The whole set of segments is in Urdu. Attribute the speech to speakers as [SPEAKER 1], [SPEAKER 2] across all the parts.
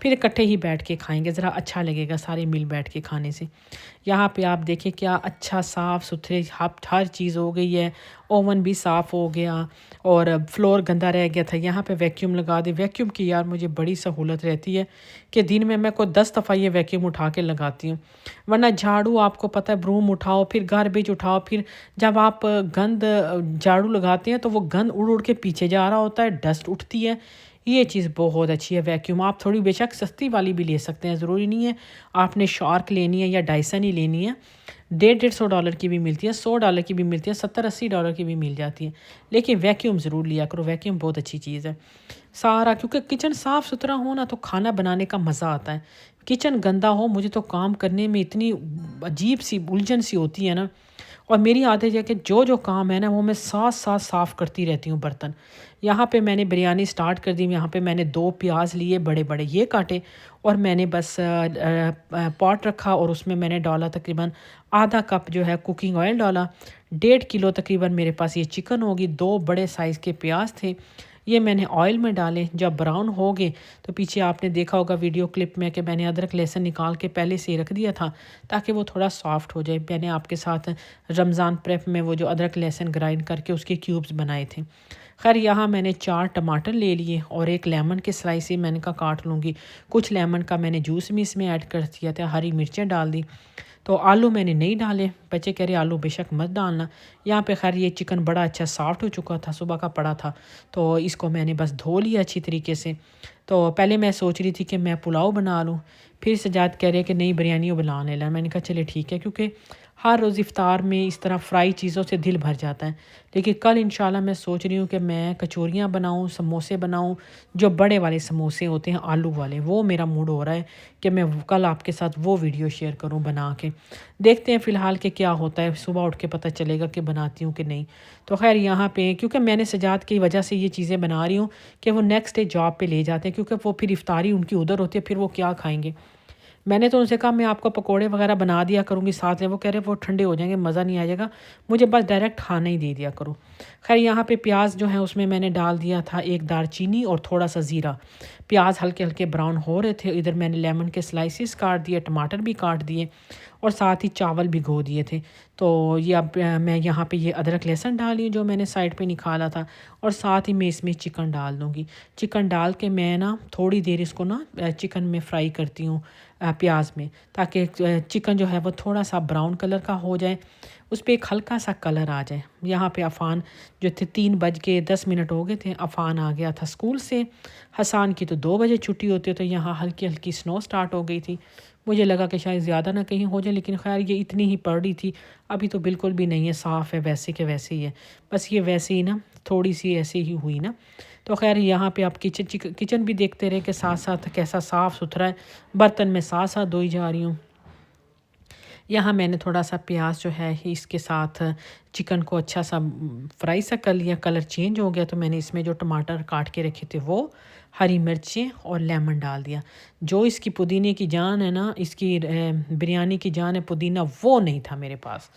[SPEAKER 1] پھر اکٹھے ہی بیٹھ کے کھائیں گے، ذرا اچھا لگے گا سارے مل بیٹھ کے کھانے سے۔ یہاں پہ آپ دیکھیں کیا اچھا صاف ستھرے ہر چیز ہو گئی ہے، اوون بھی صاف ہو گیا اور فلور گندا رہ گیا تھا، یہاں پہ ویکیوم لگا دے۔ ویکیوم کی یار مجھے بڑی سہولت رہتی ہے کہ دن میں کوئی 10 دفعہ یہ ویکیوم اٹھا کے لگاتی ہوں، ورنہ جھاڑو آپ کو پتہ ہے بروم اٹھاؤ پھر گاربیج اٹھاؤ، پھر جب آپ گند جھاڑو لگاتے ہیں تو وہ گند اڑ اڑ کے پیچھے جا رہا ہوتا ہے، ڈسٹ اٹھتی ہے۔ یہ چیز بہت اچھی ہے ویکیوم، آپ تھوڑی بے شک سستی والی بھی لے سکتے ہیں، ضروری نہیں ہے آپ نے شارک لینی ہے یا ڈائسن ہی لینی ہے، $150 کی بھی ملتی ہے، $100 کی بھی ملتی ہے، $70-80 کی بھی مل جاتی ہے، لیکن ویکیوم ضرور لیا کرو، ویکیوم بہت اچھی چیز ہے۔ سارا کیونکہ کچن صاف ستھرا ہو نا تو کھانا بنانے کا مزہ آتا ہے، کچن گندا ہو مجھے تو کام کرنے میں اتنی عجیب سی الجھن سی ہوتی ہے نا، اور میری عادت ہے کہ جو کام ہے نا وہ میں ساتھ ساتھ صاف کرتی رہتی ہوں برتن۔ یہاں پہ میں نے بریانی سٹارٹ کر دی، یہاں پہ میں نے 2 پیاز لیے بڑے بڑے، یہ کاٹے اور میں نے بس پاٹ رکھا اور اس میں نے ڈالا تقریباً آدھا کپ جو ہے کوکنگ آئل ڈالا، 1.5 کلو تقریباً میرے پاس یہ چکن ہوگی، 2 بڑے سائز کے پیاز تھے، یہ میں نے آئل میں ڈالے۔ جب براؤن ہو گئے تو پیچھے آپ نے دیکھا ہوگا ویڈیو کلپ میں کہ میں نے ادرک لہسن نکال کے پہلے سے ہی رکھ دیا تھا تاکہ وہ تھوڑا سافٹ ہو جائے۔ میں نے آپ کے ساتھ رمضان پریپ میں وہ جو ادرک لہسن گرائنڈ کر کے اس کے کیوبز بنائے تھے۔ خیر یہاں میں نے 4 ٹماٹر لے لیے اور ایک لیمن کے سلائس ہی میں نے کہا کاٹ لوں گی، کچھ لیمن کا میں نے جوس بھی اس میں ایڈ کر دیا تھا، ہری مرچیں ڈال دی۔ تو آلو میں نے نہیں ڈالے، بچے کہہ رہے آلو بے شک مت ڈالنا۔ یہاں پہ خیر یہ چکن بڑا اچھا سافٹ ہو چکا تھا، صبح کا پڑا تھا، تو اس کو میں نے بس دھو لیا اچھی طریقے سے۔ تو پہلے میں سوچ رہی تھی کہ میں پلاؤ بنا لوں، پھر سجاد کہہ رہے کہ نہیں بریانی بنا لے، میں نے کہا چلے ٹھیک ہے، کیونکہ ہر روز افطار میں اس طرح فرائی چیزوں سے دل بھر جاتا ہے۔ لیکن کل انشاءاللہ میں سوچ رہی ہوں کہ میں کچوریاں بناؤں، سموسے بناؤں، جو بڑے والے سموسے ہوتے ہیں آلو والے، وہ میرا موڈ ہو رہا ہے کہ میں کل آپ کے ساتھ وہ ویڈیو شیئر کروں بنا کے۔ دیکھتے ہیں فی الحال کہ کیا ہوتا ہے، صبح اٹھ کے پتہ چلے گا کہ بناتی ہوں کہ نہیں۔ تو خیر یہاں پہ کیونکہ میں نے سجاد کی وجہ سے یہ چیزیں بنا رہی ہوں کہ وہ نیکسٹ ڈے جاب پہ لے جاتے ہیں، کیونکہ وہ پھر افطاری ان کی ادھر ہوتی ہے، پھر وہ کیا کھائیں گے۔ میں نے تو ان سے کہا میں آپ کو پکوڑے وغیرہ بنا دیا کروں گی ساتھ میں، وہ کہہ رہے وہ ٹھنڈے ہو جائیں گے، مزہ نہیں آئے گا، مجھے بس ڈائریکٹ کھانا ہی دے دیا کرو۔ خیر یہاں پہ پیاز جو ہے اس میں نے ڈال دیا تھا 1 دار چینی اور تھوڑا سا زیرہ، پیاز ہلکے ہلکے براؤن ہو رہے تھے، ادھر میں نے لیمن کے سلائسز کاٹ دیے، ٹماٹر بھی کاٹ دیے اور ساتھ ہی چاول بھگو دیے تھے۔ تو یہ اب میں یہاں پہ یہ ادرک لہسن ڈالی جو میں نے سائڈ پہ نکالا تھا، اور ساتھ ہی میں اس میں چکن ڈال دوں گی۔ چکن ڈال کے میں نا تھوڑی دیر اس کو نا چکن میں فرائی کرتی ہوں پیاز میں، تاکہ چکن جو ہے وہ تھوڑا سا براؤن کلر کا ہو جائے، اس پہ ایک ہلکا سا کلر آ جائے۔ یہاں پہ عفان جو تھے 3:10 ہو گئے تھے، عفان آ گیا تھا اسکول سے، حسان کی تو 2 بجے چھٹی ہوتی ہے، تو یہاں ہلکی ہلکی سنو سٹارٹ ہو گئی تھی، مجھے لگا کہ شاید زیادہ نہ کہیں ہو جائے، لیکن خیر یہ اتنی ہی پڑ رہی تھی، ابھی تو بالکل بھی نہیں ہے، صاف ہے ویسے کہ ویسے ہی ہے، بس یہ ویسے ہی نا تھوڑی سی ایسے ہی ہوئی نا۔ تو خیر یہاں پہ آپ کچن بھی دیکھتے رہے کہ ساتھ ساتھ کیسا صاف ستھرا ہے، برتن میں ساتھ ساتھ دھوئی جا رہی ہوں۔ یہاں میں نے تھوڑا سا پیاز جو ہے اس کے ساتھ چکن کو اچھا سا فرائی سا کر لیا، کلر چینج ہو گیا تو میں نے اس میں جو ٹماٹر کاٹ کے رکھے تھے وہ، ہری مرچیں اور لیمن ڈال دیا۔ جو اس کی پودینے کی جان ہے نا، اس کی بریانی کی جان ہے پودینہ، وہ نہیں تھا میرے پاس،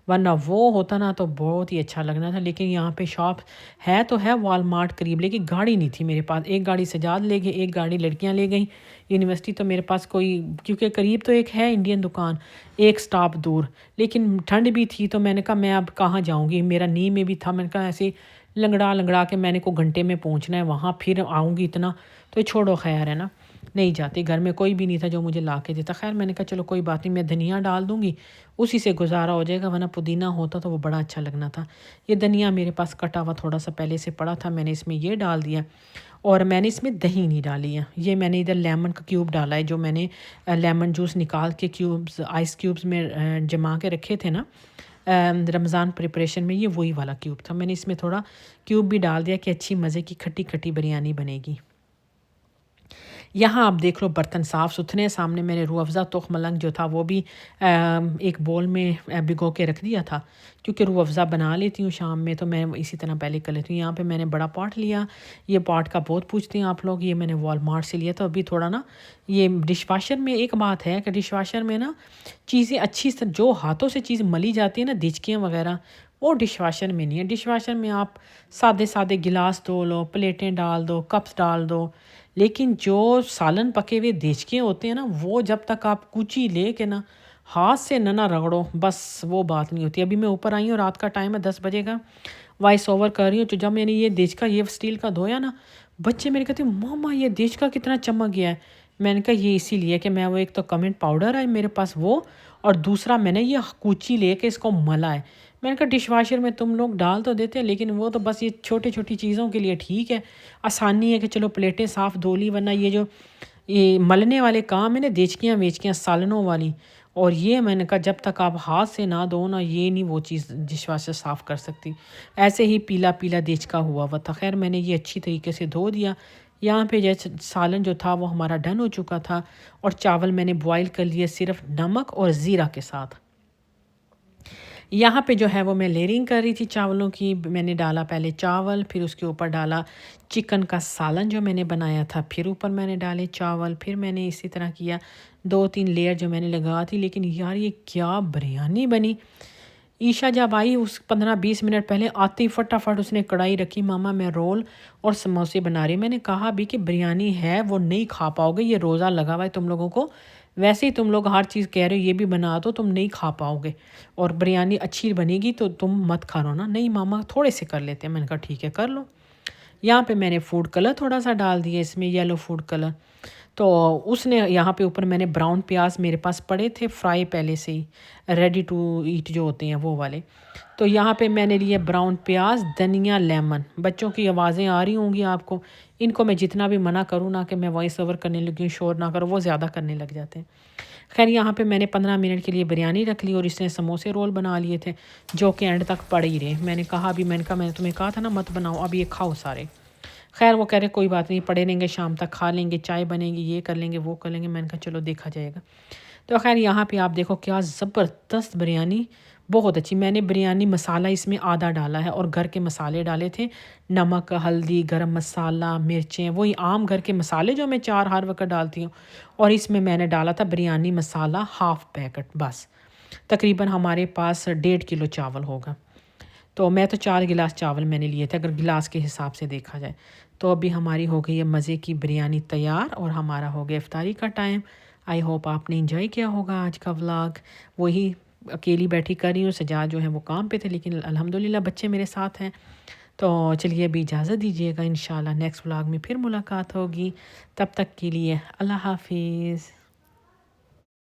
[SPEAKER 1] ورنہ وہ ہوتا نا تو بہت ہی اچھا لگنا تھا۔ لیکن یہاں پہ شاپ ہے تو ہے والمارٹ قریب، لیکن گاڑی نہیں تھی میرے پاس، ایک گاڑی سجاد لے گئے، ایک گاڑی لڑکیاں لے گئیں یونیورسٹی، تو میرے پاس کوئی کیونکہ قریب تو ایک ہے انڈین دکان، ایک سٹاپ دور، لیکن ٹھنڈ بھی تھی تو میں نے کہا میں اب کہاں جاؤں گی، میرا نی میں بھی تھا، میں نے کہا ایسے لنگڑا لنگڑا کے میں نے کو گھنٹے میں پہنچنا ہے وہاں، پھر آؤں گی اتنا، تو چھوڑو خیر ہے نا، نہیں جاتی، گھر میں کوئی بھی نہیں تھا جو مجھے لا کے دیتا۔ خیر میں نے کہا چلو کوئی بات نہیں، میں دھنیا ڈال دوں گی، اسی سے گزارا ہو جائے گا، ورنہ پودینہ ہوتا تو وہ بڑا اچھا لگنا تھا۔ یہ دھنیا میرے پاس کٹا ہوا تھوڑا سا پہلے سے پڑا تھا، میں نے اس میں یہ ڈال دیا، اور میں نے اس میں دہی نہیں ڈالی ہے، یہ میں نے ادھر لیمن کا کیوب ڈالا ہے، جو میں نے لیمن جوس نکال کے کیوبز آئس کیوبز میں جما کے رکھے تھے نا رمضان پریپریشن میں، یہ وہی والا کیوب تھا، میں نے اس میں تھوڑا کیوب بھی ڈال دیا کہ اچھی مزے کی کھٹی کھٹی بریانی بنے گی۔ یہاں آپ دیکھ لو برتن صاف ستھرے، سامنے میں نے روح افزا تخم ملنگ جو تھا وہ بھی ایک بول میں بھگو کے رکھ دیا تھا، کیونکہ روح افزا بنا لیتی ہوں شام میں تو میں اسی طرح پہلے کر لیتی ہوں۔ یہاں پہ میں نے بڑا پاٹ لیا، یہ پاٹ کا بہت پوچھتے ہیں آپ لوگ، یہ میں نے والمارٹ سے لیا، تو ابھی تھوڑا نا یہ ڈش واشر میں ایک بات ہے کہ ڈش واشر میں نا چیزیں اچھی جو ہاتھوں سے چیز ملی جاتی ہے نا، دھچکیاں وغیرہ، وہ ڈش واشر میں نہیں ہے۔ ڈش واشر میں آپ سادے سادے گلاس دھو لو، پلیٹیں ڈال دو، کپس ڈال دو، لیکن جو سالن پکے ہوئے دیچکے ہوتے ہیں نا، وہ جب تک آپ کوچی لے کے نا ہاتھ سے نہ رگڑو، بس وہ بات نہیں ہوتی۔ ابھی میں اوپر آئی ہوں، رات کا ٹائم ہے 10 بجے کا، وائس اوور کر رہی ہوں، تو جب میں نے یہ دیچکا یہ اسٹیل کا دھویا نا، بچے میرے کہتے ہیں ماما یہ دیچکا کتنا چمک گیا ہے۔ میں نے کہا یہ اسی لیے کہ میں وہ ایک تو کمنٹ پاؤڈر ہے میرے پاس وہ، اور دوسرا میں نے یہ کوچی لے کے اس کو ملا ہے۔ میں نے کہا ڈش واشر میں تم لوگ ڈال تو دیتے ہیں، لیکن وہ تو بس یہ چھوٹی چھوٹی چیزوں کے لیے ٹھیک ہے، آسانی ہے کہ چلو پلیٹیں صاف دھو لی، ورنہ یہ جو یہ ملنے والے کام ہے نا، دیچکیاں ویچکیاں سالنوں والی، اور یہ میں نے کہا جب تک آپ ہاتھ سے نہ دو نا، یہ نہیں وہ چیز ڈش واشر صاف کر سکتی۔ ایسے ہی پیلا پیلا دیچکا ہوا تھا۔ خیر میں نے یہ اچھی طریقے سے دھو دیا۔ یہاں پہ جیسے سالن جو تھا وہ ہمارا ڈن ہو چکا تھا، اور چاول میں نے بوائل کر لیے صرف نمک اور زیرہ کے ساتھ۔ یہاں پہ جو ہے وہ میں لیئرنگ کر رہی تھی چاولوں کی۔ میں نے ڈالا پہلے چاول، پھر اس کے اوپر ڈالا چکن کا سالن جو میں نے بنایا تھا، پھر اوپر میں نے ڈالے چاول، پھر میں نے اسی طرح کیا 2-3 لیئر جو میں نے لگا تھی۔ لیکن یار یہ کیا بریانی بنی! عیشا جب آئی اس 15-20 منٹ پہلے آتی فٹافٹ اس نے کڑھائی رکھی، ماما میں رول اور سموسے بنا رہی۔ میں نے کہا بھی کہ بریانی ہے وہ نہیں کھا پاؤ گے، یہ روزہ لگا ہوا ہے تم لوگوں کو، ویسے ہی تم لوگ ہر چیز کہہ رہے ہو یہ بھی بنا دو، تم نہیں کھا پاؤ گے، اور بریانی اچھی بنے گی تو تم مت کھانا نا۔ نہیں ماما تھوڑے سے کر لیتے ہیں۔ میں نے کہا ٹھیک ہے کر لو۔ یہاں پہ میں نے فوڈ کلر تھوڑا سا ڈال دیا اس میں، یلو فوڈ کلر۔ تو اس نے یہاں پہ اوپر میں نے براؤن پیاز میرے پاس پڑے تھے فرائی پہلے سے ہی، ریڈی ٹو ایٹ جو ہوتے ہیں وہ والے، تو یہاں پہ میں نے لیے براؤن پیاز، دھنیا، لیمن۔ بچوں کی آوازیں آ رہی ہوں گی آپ کو، ان کو میں جتنا بھی منع کروں نا کہ میں وائس اوور کرنے لگی ہوں، شور نہ کرو، وہ زیادہ کرنے لگ جاتے ہیں۔ خیر یہاں پہ میں نے 15 منٹ کے لیے بریانی رکھ لی، اور اس نے سموسے رول بنا لیے تھے جو کہ اینڈ تک پڑے ہی رہے۔ میں نے کہا میں نے تمہیں کہا تھا نا مت بناؤ، اب یہ کھاؤ سارے۔ خیر وہ کہہ رہے کوئی بات نہیں، پڑے رہیں گے شام تک کھا لیں گے، چائے بنے گی، یہ کر لیں گے وہ کر لیں گے۔ میں نے کہا چلو دیکھا جائے گا۔ تو خیر یہاں پہ آپ دیکھو کیا زبردست بریانی، بہت اچھی۔ میں نے بریانی مسالہ اس میں آدھا ڈالا ہے، اور گھر کے مسالے ڈالے تھے، نمک، ہلدی، گرم مسالہ، مرچیں، وہی عام گھر کے مسالے جو میں 4 ہر وقت ڈالتی ہوں، اور اس میں نے ڈالا تھا بریانی مسالہ ہاف پیکٹ بس۔ تقریباً ہمارے پاس 1.5 کلو چاول ہوگا، تو میں تو 4 گلاس چاول میں نے لیے تھے اگر گلاس کے حساب سے دیکھا جائے۔ تو ابھی ہماری ہو گئی ہے مزے کی بریانی تیار، اور ہمارا ہو گیا افطاری کا ٹائم۔ آئی ہوپ آپ نے انجوائے کیا ہوگا آج کا ولاگ۔ وہی اکیلی بیٹھی کر رہی ہوں، سجاد جو ہے وہ کام پہ تھے، لیکن الحمدللہ بچے میرے ساتھ ہیں۔ تو چلیے ابھی اجازت دیجیے گا، انشاءاللہ نیکسٹ ولاگ میں پھر ملاقات ہوگی۔ تب تک کے لیے اللہ حافظ۔